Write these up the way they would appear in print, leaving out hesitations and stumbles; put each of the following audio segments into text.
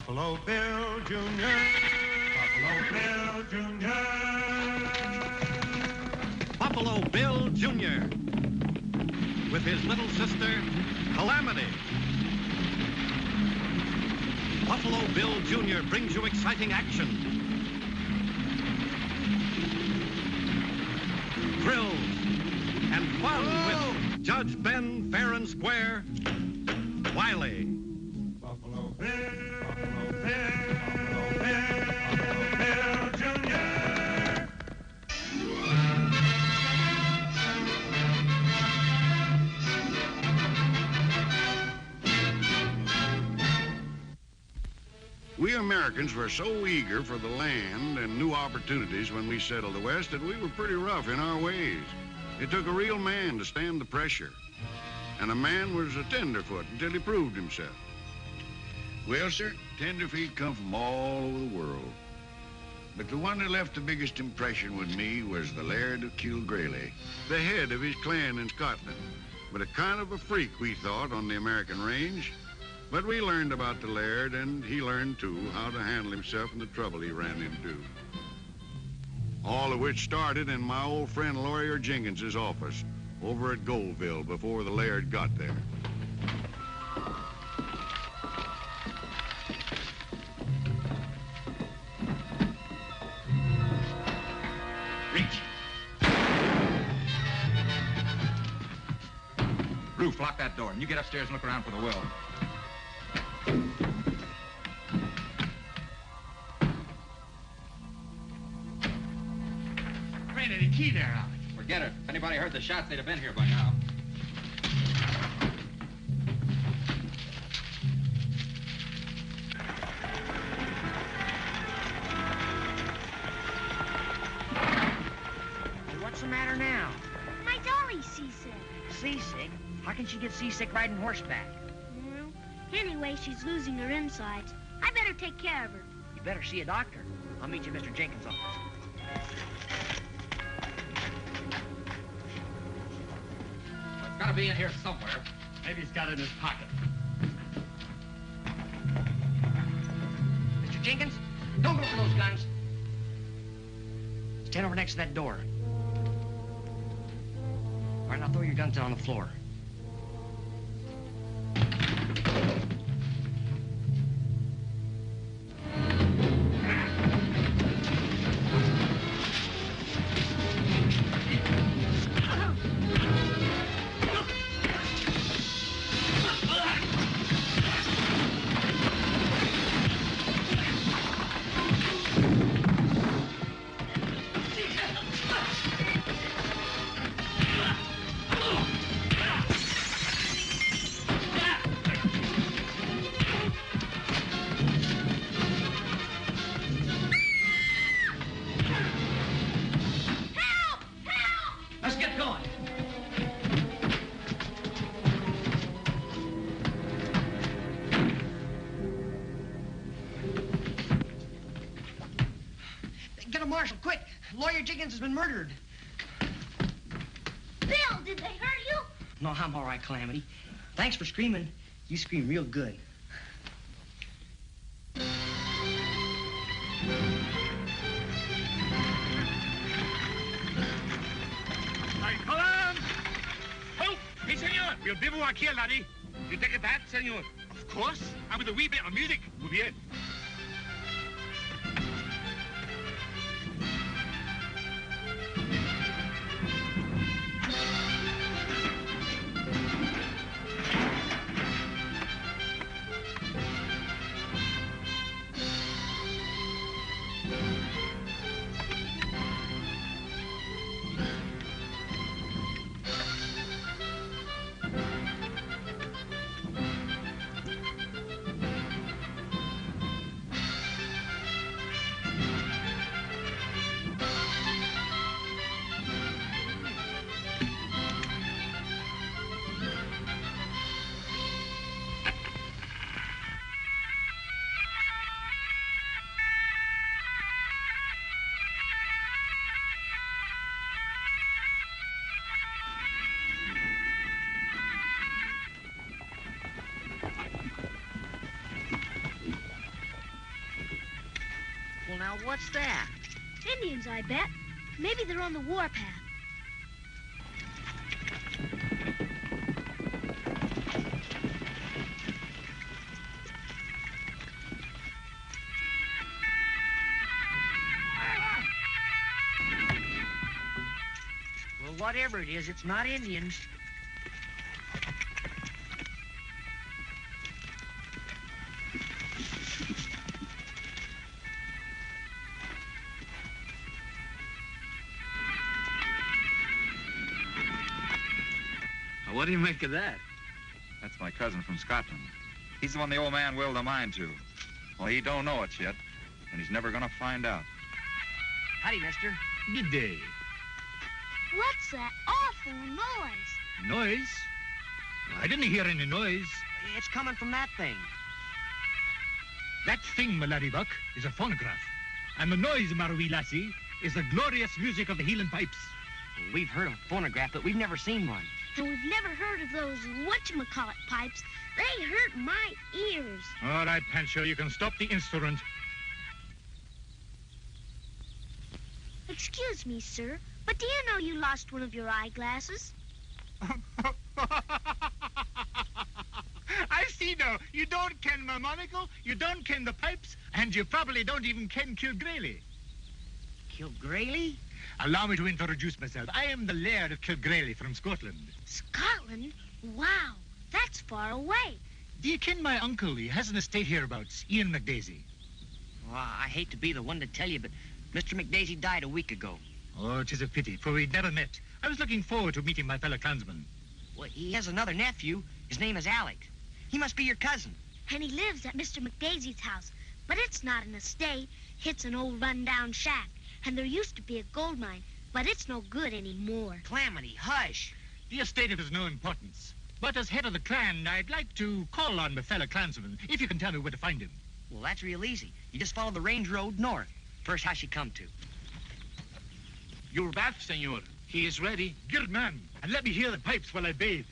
Buffalo Bill Jr. Buffalo Bill Jr. Buffalo Bill Jr. with his little sister, Calamity. Buffalo Bill Jr. brings you exciting action, thrills, and fun with Judge Ben fair and square, Wiley. Buffalo Bill, Buffalo Bill, Buffalo Bill, Buffalo Bill Jr. We Americans were so eager for the land and new opportunities when we settled the West that we were pretty rough in our ways. It took a real man to stand the pressure. And a man was a tenderfoot until he proved himself. Well, sir, tenderfeet come from all over the world. But the one that left the biggest impression with me was the Laird of Kilgrayleigh, the head of his clan in Scotland. But a kind of a freak, we thought, on the American range. But we learned about the Laird, and he learned, too, how to handle himself and the trouble he ran into. All of which started in my old friend Lawyer Jenkins's office over at Goldville before the Laird got there. Reach. Roof, lock that door, and you get upstairs and look around for the will. There ain't any key there, Alex. Forget it. If anybody heard the shots, they'd have been here by now. What's the matter now? My dolly's seasick. Seasick? How can she get seasick riding horseback? Well, anyway, she's losing her insides. I better take care of her. You better see a doctor. I'll meet you at Mr. Jenkins' office. It's gotta be in here somewhere. Maybe he's got it in his pocket. Mr. Jenkins, don't go for those guns. Stand over next to that door. All right, now throw your guns down on the floor. Marshal, quick! Lawyer Jenkins has been murdered. Bill, did they hurt you? No, I'm all right, Calamity. Thanks for screaming. You scream real good. Hey, Colin! Oh, hey, senor. We'll bivouac here, laddie. You take a bath, senor? Of course. And with a wee bit of music. Muy bien. what's that? Indians, I bet. Maybe they're on the warpath. Well, whatever it is, it's not Indians. What do you make of that? That's my cousin from Scotland. He's the one the old man willed a mine to. Well, he don't know it yet, and he's never gonna find out. Howdy, mister. Good day. What's that awful noise? Noise? I didn't hear any noise. It's coming from that thing. That thing, my laddie buck, is a phonograph. And the noise, my wee lassie, is the glorious music of the Heelan pipes. Well, we've heard of a phonograph, but we've never seen one. And we've never heard of those whatchamacallit pipes. They hurt my ears. All right, Pancho, you can stop the instrument. Excuse me, sir, but do you know you lost one of your eyeglasses? I see now. You don't ken my monocle, you don't ken the pipes, and you probably don't even ken Kilgraylie. Kilgraylie? Allow me to introduce myself. I am the Laird of Kilgraylie from Scotland. Scotland? Wow, that's far away. Do you ken my uncle? He has an estate hereabouts, Ian McDaisy. Well, I hate to be the one to tell you, but Mr. McDaisy died a week ago. Oh, 'tis a pity, for we'd never met. I was looking forward to meeting my fellow clansman. Well, he has another nephew. His name is Alec. He must be your cousin. And he lives at Mr. McDaisy's house. But it's not an estate. It's an old run-down shack. And there used to be a gold mine, but it's no good anymore. Calamity, hush. The estate is of no importance. But as head of the clan, I'd like to call on my fellow clansman, if you can tell me where to find him. Well, that's real easy. You just follow the range road north. First house you come to. Your bath, senor. He is ready. Good man. And let me hear the pipes while I bathe.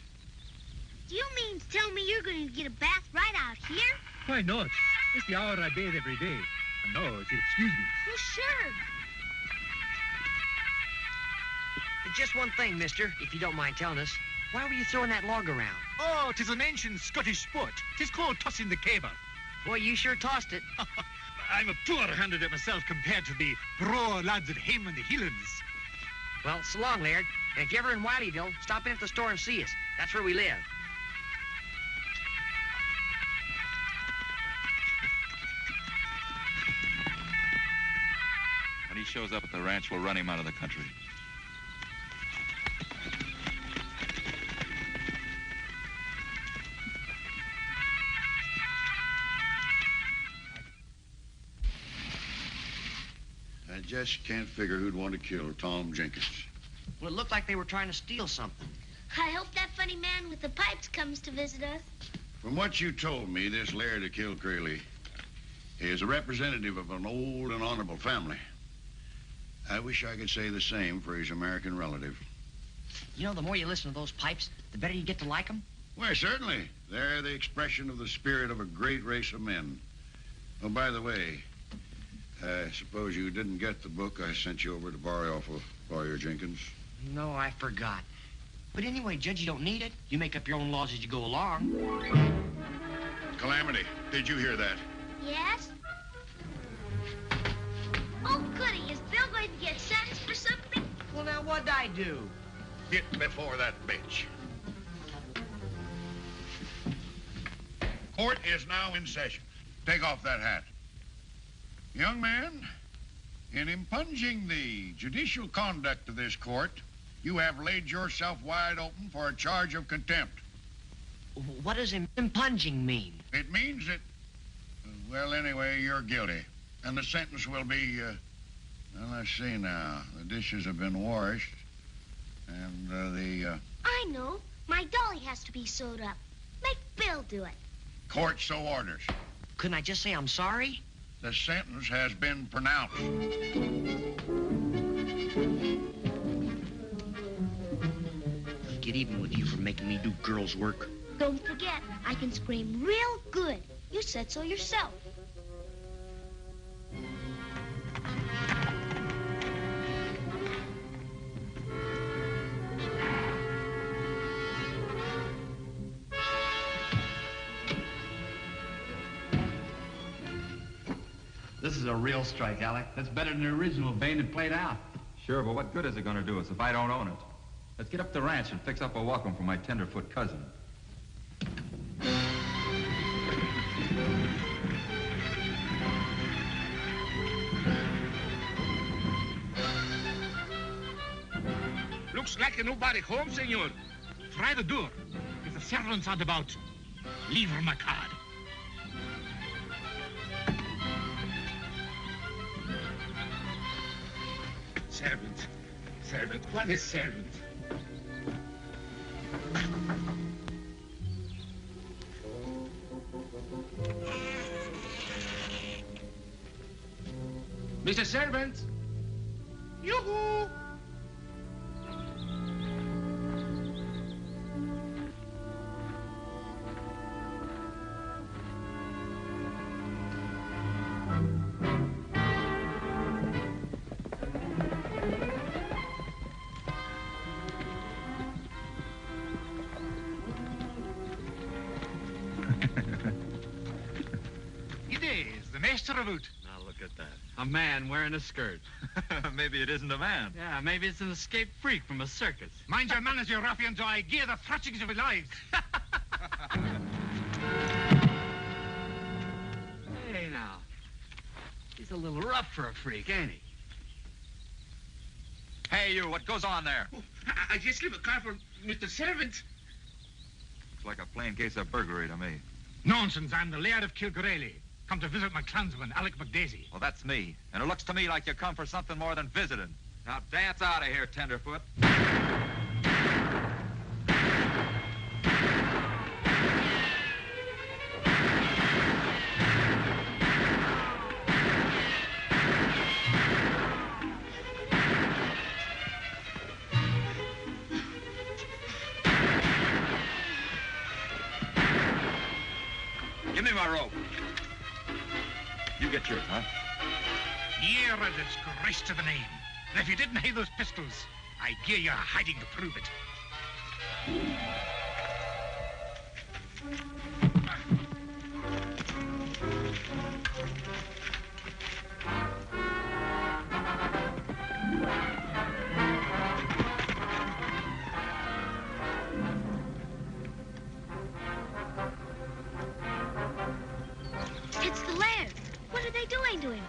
Do you mean to tell me you're going to get a bath right out here? Why not? It's the hour I bathe every day. And now, if you excuse me. Well, sure. Just one thing, mister, if you don't mind telling us. Why were you throwing that log around? Oh, 'tis an ancient Scottish sport. 'Tis called tossing the caber. Boy, you sure tossed it. I'm a poor hand at it myself compared to the braw lads at hame and the Heelans. Well, so long, Laird. And if you're ever in Wileyville, stop in at the store and see us. That's where we live. When he shows up at the ranch, we'll run him out of the country. I just can't figure who'd want to kill Tom Jenkins. Well, it looked like they were trying to steal something. I hope that funny man with the pipes comes to visit us. From what you told me, this Laird of Kilgraylie is a representative of an old and honorable family. I wish I could say the same for his American relative. You know, the more you listen to those pipes, the better you get to like them. Why, certainly. They're the expression of the spirit of a great race of men. Oh, by the way, I suppose you didn't get the book I sent you over to borrow off of Lawyer Jenkins? No, I forgot. But anyway, Judge, you don't need it. You make up your own laws as you go along. Calamity, did you hear that? Yes? Oh, goody. Is Bill going to get sentenced for something? Well, now, what'd I do? Get before that bitch. Court is now in session. Take off that hat. Young man, in impugning the judicial conduct of this court, you have laid yourself wide open for a charge of contempt. What does impunging mean? It means that, well, anyway, you're guilty. And the sentence will be, well, let's see now. The dishes have been washed. And I know. My dolly has to be sewed up. Make Bill do it. court so orders. Couldn't I just say I'm sorry? The sentence has been pronounced. Get even with you for making me do girls' work. Don't forget, I can scream real good. You said so yourself. This is a real strike, Alec. That's better than the original vein that played out. Sure, but what good is it going to do us if I don't own it? Let's get up the ranch and fix up a welcome for my tenderfoot cousin. Looks like nobody home, senor. Try the door. If the servants are about, leave her my card. Servant. Servant. What is servant? Mr. Servant. Yoo-hoo! It is the master of it. Now look at that. A man wearing a skirt. Maybe it isn't a man. Yeah, maybe it's an escaped freak from a circus. Mind your manners, you ruffians, or I gear the thrashings of your lives. Hey, now. He's a little rough for a freak, ain't he? Hey, you, what goes on there? I just leave a car for Mr. Servant. Looks like a plain case of burglary to me. Nonsense, I'm the Laird of Kilgarely. Come to visit my clansman, Alec McDaisy. Well, that's me. And it looks to me like you come for something more than visiting. Now dance out of here, tenderfoot. Give me my rope. You get yours, huh? You're a disgrace to the name. And if you didn't have those pistols, I'd gear you a hiding to prove it. It's the laird. What are they doing to him?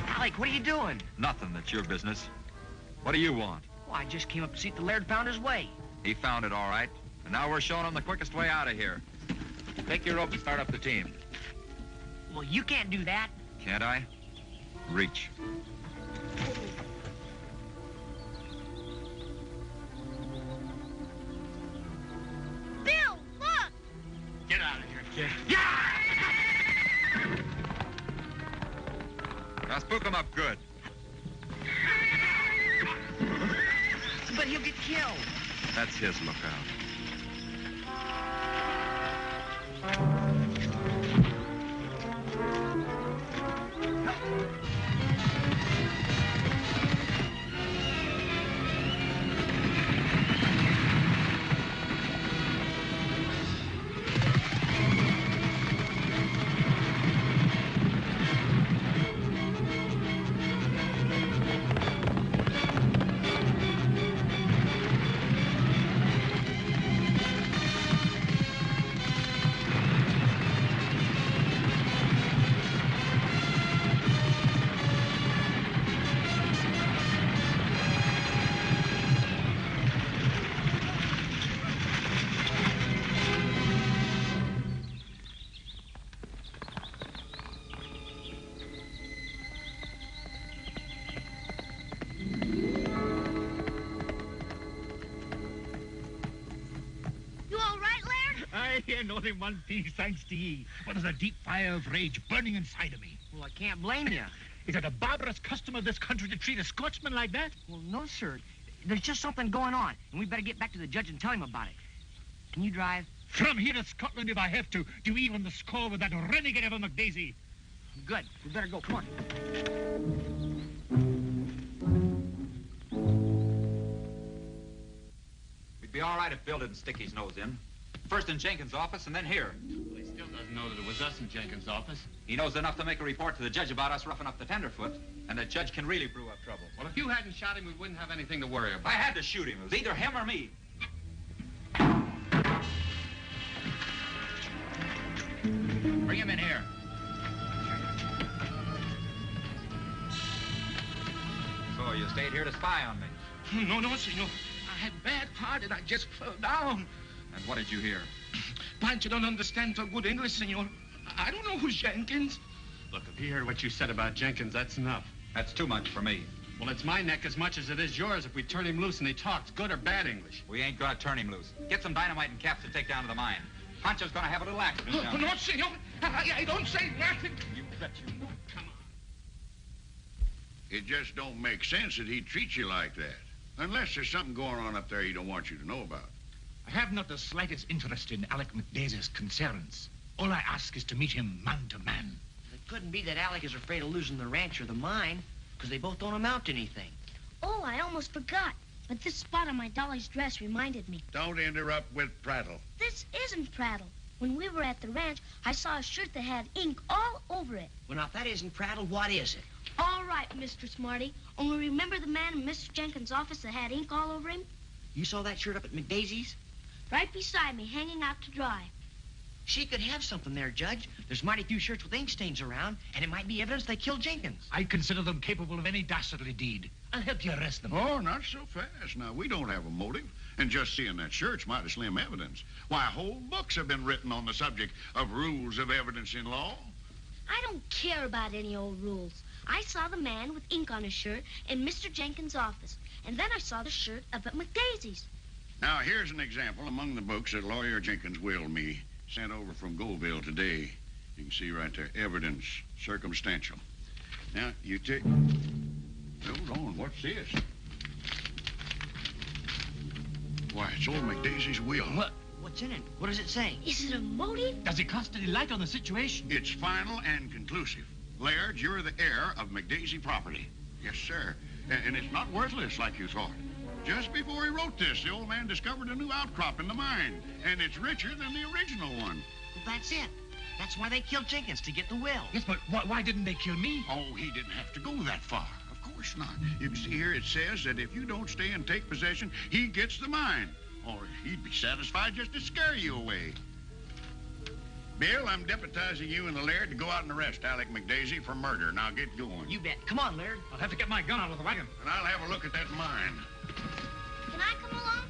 Alec, what are you doing? Nothing, that's your business. What do you want? Well, I just came up to see if the laird found his way. He found it all right. And now we're showing him the quickest way out of here. Take your rope and start up the team. Well, you can't do that. Can't I? Reach. Bill, look! Get out of here, kid. Now spook him up good. But he'll get killed. That's his lookout. You all right, Laird? I hear not in one piece, thanks to ye. But there's a deep fire of rage burning inside of me. Well, I can't blame you. Is it a barbarous custom of this country to treat a Scotsman like that? Well, no, sir. There's just something going on, and we better get back to the judge and tell him about it. Can you drive? From here to Scotland if I have to even the score with that renegade of a McDaisy. Good. We better go. Come on. all right if Bill didn't stick his nose in. First in Jenkins' office and then here. Well, he still doesn't know that it was us in Jenkins' office. He knows enough to make a report to the judge about us roughing up the tenderfoot, and the judge can really brew up trouble. Well, if you hadn't shot him, we wouldn't have anything to worry about. I had to shoot him. It was either him or me. Bring him in here. So you stayed here to spy on me? No, senor. I had bad heart and I just fell down. And what did you hear? Pancho don't understand so good English, senor. I don't know who's Jenkins. Look, if he heard what you said about Jenkins, that's enough. That's too much for me. Well, it's my neck as much as it is yours if we turn him loose and he talks good or bad English. We ain't gonna turn him loose. Get some dynamite and caps to take down to the mine. Pancho's gonna have a little accident down No, there. senor. I don't say nothing. You bet you do. Come on. It just don't make sense that he'd treat you like that. Unless there's something going on up there he don't want you to know about. I have not the slightest interest in Alec McDase's concerns. All I ask is to meet him man to man. It couldn't be that Alec is afraid of losing the ranch or the mine, because they both don't amount to anything. Oh, I almost forgot. But this spot on my dolly's dress reminded me. Don't interrupt with prattle. This isn't prattle. When we were at the ranch, I saw a shirt that had ink all over it. Well, now, if that isn't prattle, what is it? All right, Mr. Smarty. Only remember the man in Mr. Jenkins' office that had ink all over him? You saw that shirt up at McDaisy's? Right beside me, hanging out to dry. She could have something there, Judge. There's mighty few shirts with ink stains around, and it might be evidence they killed Jenkins. I consider them capable of any dastardly deed. I'll help you arrest them. Oh, not so fast. Now, we don't have a motive. And just seeing that shirt's mighty slim evidence. Why, whole books have been written on the subject of rules of evidence in law. I don't care about any old rules. I saw the man with ink on his shirt in Mr. Jenkins' office. And then I saw the shirt up at McDaisy's. Now, here's an example among the books that Lawyer Jenkins willed me. Sent over from Goville today. You can see right there, evidence, circumstantial. Now, you take... Hold on, what's this? Why, it's old McDaisy's will. What? What's in it? What does it say? Is it a motive? Does it cast any light on the situation? It's final and conclusive. Laird, you're the heir of McDaisy property. Yes, sir. And it's not worthless like you thought. Just before he wrote this, the old man discovered a new outcrop in the mine, and it's richer than the original one. Well, that's it. That's why they killed Jenkins, to get the will. Yes, but why didn't they kill me? Oh, he didn't have to go that far. Of course not. You can see here it says that if you don't stay and take possession, he gets the mine. Or he'd be satisfied just to scare you away. Bill, I'm deputizing you and the Laird to go out and arrest Alec McDaisy for murder. Now get going. You bet. Come on, Laird. I'll have to get my gun out of the wagon. And I'll have a look at that mine. Can I come along?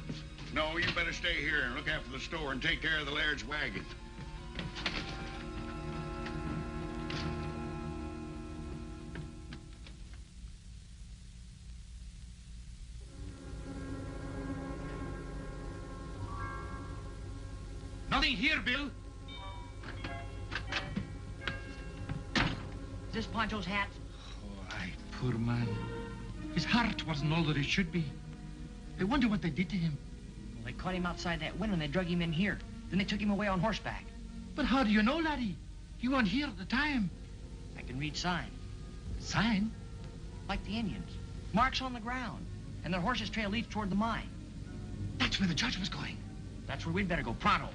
No, you better stay here and look after the store and take care of the Laird's wagon. Nothing here, Bill. Is this Pancho's hat? Oh, poor man. His heart wasn't all that it should be. I wonder what they did to him. Well, they caught him outside that window and they drug him in here. Then they took him away on horseback. But how do you know, laddie? You weren't here at the time. I can read sign. Sign? Like the Indians. Marks on the ground. And their horse's trail leads toward the mine. That's where the judge was going. That's where we'd better go, pronto.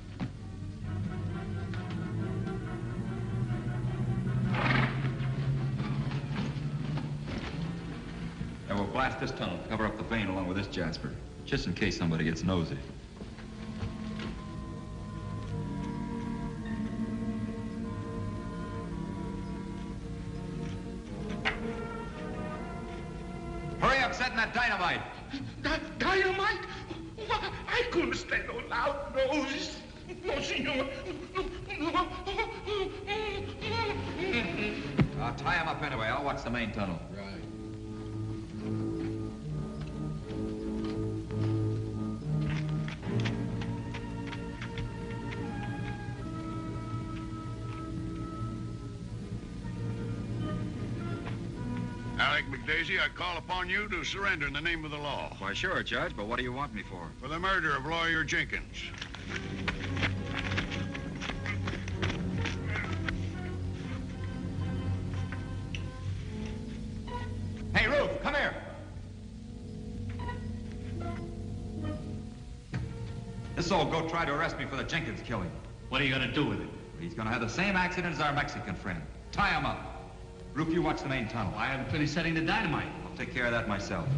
And we'll blast this tunnel, cover up the vein along with this Jasper, just in case somebody gets nosy. Hurry up, setting that dynamite. That dynamite? Why, I couldn't stand no loud noise. No, senor. No. I'll tie him up anyway. I'll watch the main tunnel. Right. Alec McDaisy, I call upon you to surrender in the name of the law. Why, sure, Judge, but what do you want me for? For the murder of Lawyer Jenkins. Hey, Ruth, come here. so, go try to arrest me for the Jenkins killing. What are you gonna do with it? He's gonna have the same accident as our Mexican friend. Tie him up. Roof, you watch the main tunnel. I haven't finished setting the dynamite. I'll take care of that myself.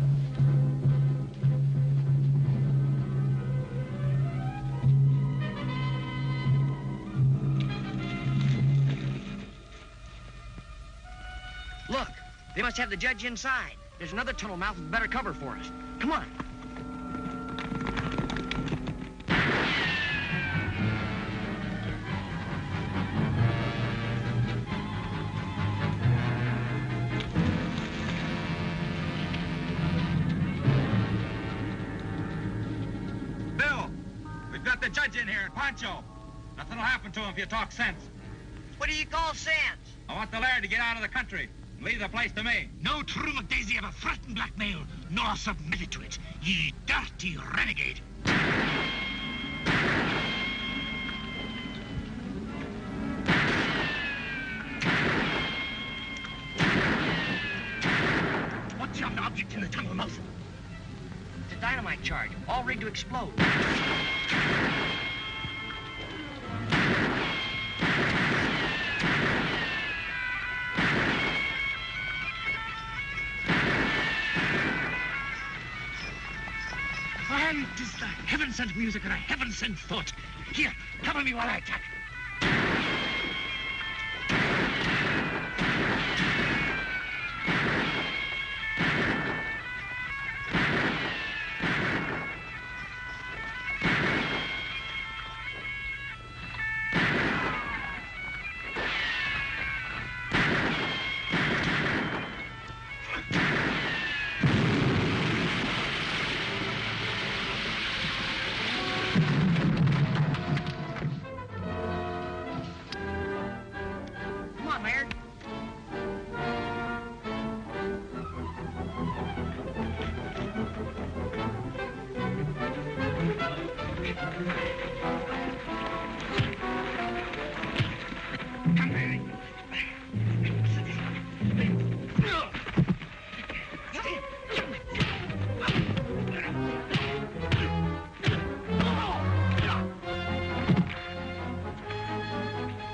Look, they must have the judge inside. There's another tunnel mouth with better cover for us. Come on. Bill, we've got the judge in here and Pancho. Nothing will happen to him if you talk sense. What do you call sense? I want the laird to get out of the country and leave the place to me. No true McDaisy ever threatened blackmail, nor submitted to it, ye dirty renegade. What's your object in the tunnel mouth? It's a dynamite charge, all rigged to explode. And 'tis the heaven-sent music and a heaven-sent thought. Here, cover me while I attack. Come on, Laird. Come here.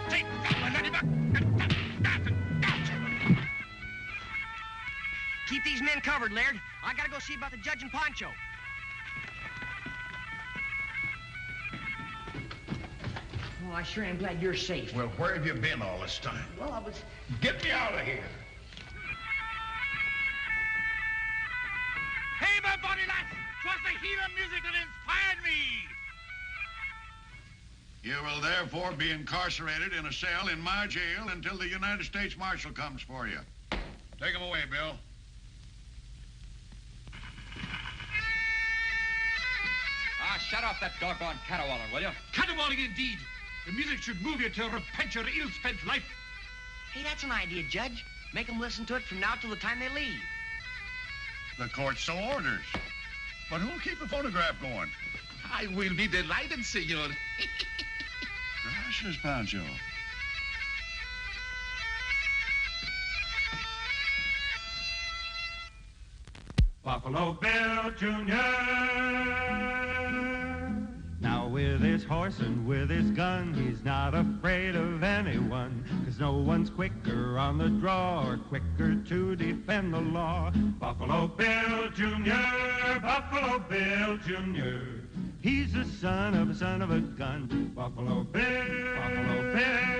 Take that one, let him back. Keep these men covered, Laird. I gotta go see about the judge and Pancho. Oh, I sure am glad you're safe. Well, where have you been all this time? Well, I was... Get me out of here. Hey, my body lads! 'Twas the heathen music that inspired me! You will therefore be incarcerated in a cell in my jail until the United States Marshal comes for you. Take him away, Bill. Shut off that doggone caterwauling, will you? Caterwauling indeed. The music should move you to repent your ill-spent life. Hey, that's an idea, Judge. Make them listen to it from now till the time they leave. The court so orders. But who'll keep the phonograph going? I will be delighted, senor. Gracias, Pancho. Buffalo Bill Jr. Now with his horse and with his gun, he's not afraid of anyone, 'cause no one's quicker on the draw or quicker to defend the law. Buffalo Bill Jr., Buffalo Bill Jr. He's the son of a gun. Buffalo Bill, Buffalo Bill.